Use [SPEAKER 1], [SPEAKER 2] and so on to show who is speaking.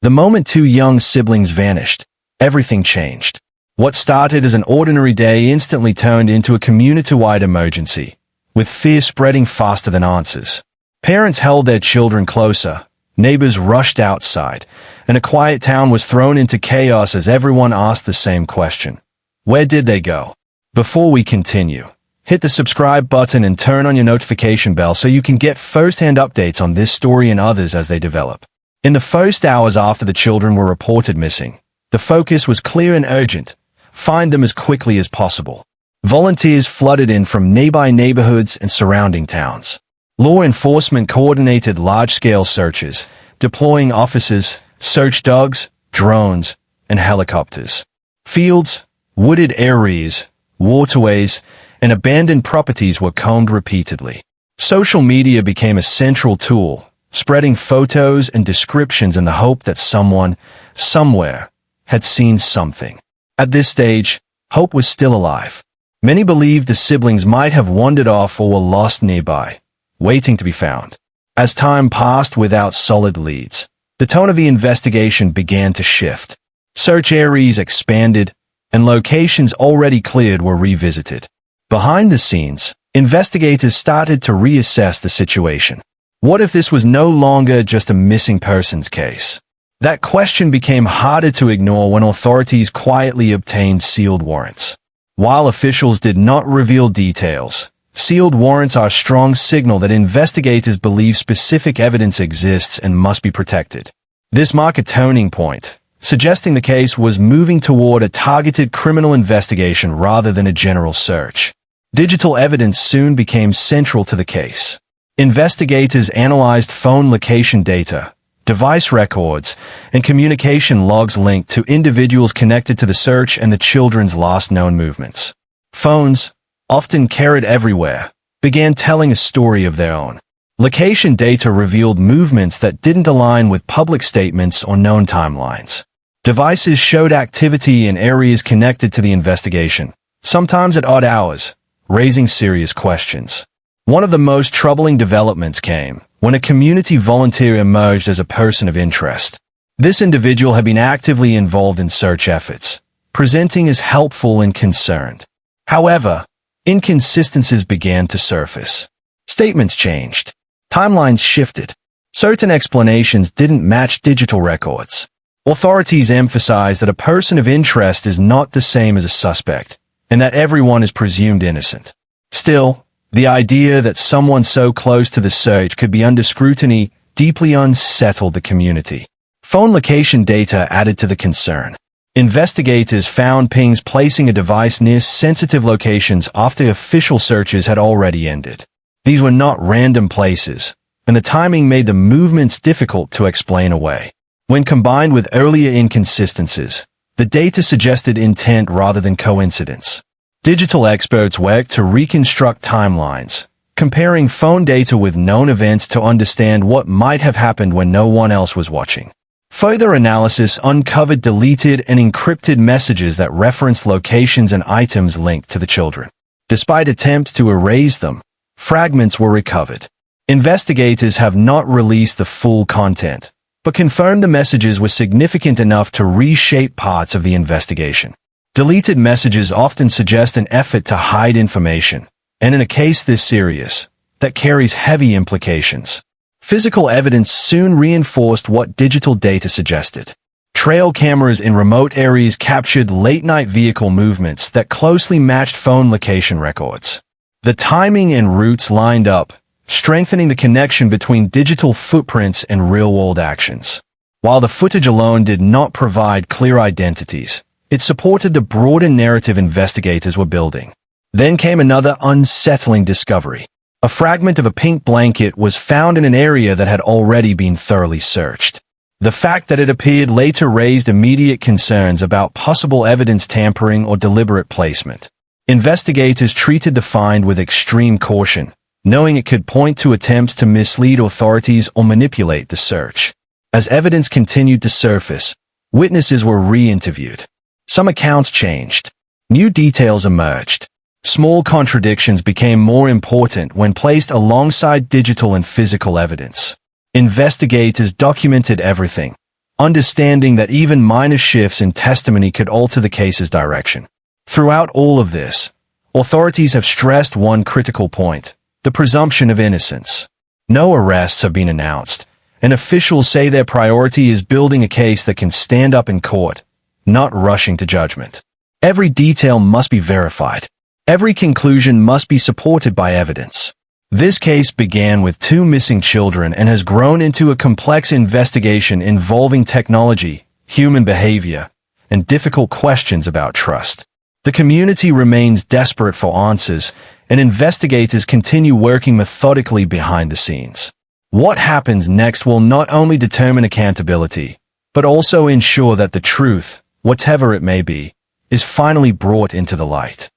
[SPEAKER 1] The moment two young siblings vanished, everything changed. What started as an ordinary day instantly turned into a community-wide emergency, with fear spreading faster than answers. Parents held their children closer, neighbors rushed outside, and a quiet town was thrown into chaos as everyone asked the same question. Where did they go? Before we continue, hit the subscribe button and turn on your notification bell so you can get first-hand updates on this story and others as they develop. In the first hours after the children were reported missing, the focus was clear and urgent: find them as quickly as possible. Volunteers flooded in from nearby neighborhoods and surrounding towns. Law enforcement coordinated large-scale searches, deploying officers, search dogs, drones, and helicopters. Fields, wooded areas, waterways, and abandoned properties were combed repeatedly. Social media became a central tool, spreading photos and descriptions in the hope that someone, somewhere, had seen something. At this stage, hope was still alive. Many believed the siblings might have wandered off or were lost nearby, waiting to be found. As time passed without solid leads, the tone of the investigation began to shift. Search areas expanded, and locations already cleared were revisited. Behind the scenes, investigators started to reassess the situation. What if this was no longer just a missing persons case? That question became harder to ignore when authorities quietly obtained sealed warrants. While officials did not reveal details, sealed warrants are a strong signal that investigators believe specific evidence exists and must be protected. This marked a turning point, suggesting the case was moving toward a targeted criminal investigation rather than a general search. Digital evidence soon became central to the case. Investigators analyzed phone location data, device records, and communication logs linked to individuals connected to the search and the children's last known movements. Phones, often carried everywhere, began telling a story of their own. Location data revealed movements that didn't align with public statements or known timelines. Devices showed activity in areas connected to the investigation, sometimes at odd hours, raising serious questions. One of the most troubling developments came when a community volunteer emerged as a person of interest. This individual had been actively involved in search efforts, presenting as helpful and concerned. However, inconsistencies began to surface. Statements changed. Timelines shifted. Certain explanations didn't match digital records. Authorities emphasized that a person of interest is not the same as a suspect, and that everyone is presumed innocent. Still, the idea that someone so close to the search could be under scrutiny deeply unsettled the community. Phone location data added to the concern. Investigators found pings placing a device near sensitive locations after official searches had already ended. These were not random places, and the timing made the movements difficult to explain away. When combined with earlier inconsistencies, the data suggested intent rather than coincidence. Digital experts worked to reconstruct timelines, comparing phone data with known events to understand what might have happened when no one else was watching. Further analysis uncovered deleted and encrypted messages that referenced locations and items linked to the children. Despite attempts to erase them, fragments were recovered. Investigators have not released the full content, but confirmed the messages were significant enough to reshape parts of the investigation. Deleted messages often suggest an effort to hide information, and in a case this serious, that carries heavy implications. Physical evidence soon reinforced what digital data suggested. Trail cameras in remote areas captured late-night vehicle movements that closely matched phone location records. The timing and routes lined up, strengthening the connection between digital footprints and real-world actions. While the footage alone did not provide clear identities, it supported the broader narrative investigators were building. Then came another unsettling discovery. A fragment of a pink blanket was found in an area that had already been thoroughly searched. The fact that it appeared later raised immediate concerns about possible evidence tampering or deliberate placement. Investigators treated the find with extreme caution, knowing it could point to attempts to mislead authorities or manipulate the search. As evidence continued to surface, witnesses were re-interviewed. Some accounts changed. New details emerged. Small contradictions became more important when placed alongside digital and physical evidence. Investigators documented everything, understanding that even minor shifts in testimony could alter the case's direction. Throughout all of this, authorities have stressed one critical point: the presumption of innocence. No arrests have been announced, and officials say their priority is building a case that can stand up in court, not rushing to judgment. Every detail must be verified. Every conclusion must be supported by evidence. This case began with 2 missing children and has grown into a complex investigation involving technology, human behavior, and difficult questions about trust. The community remains desperate for answers, and investigators continue working methodically behind the scenes. What happens next will not only determine accountability, but also ensure that the truth, whatever it may be, is finally brought into the light.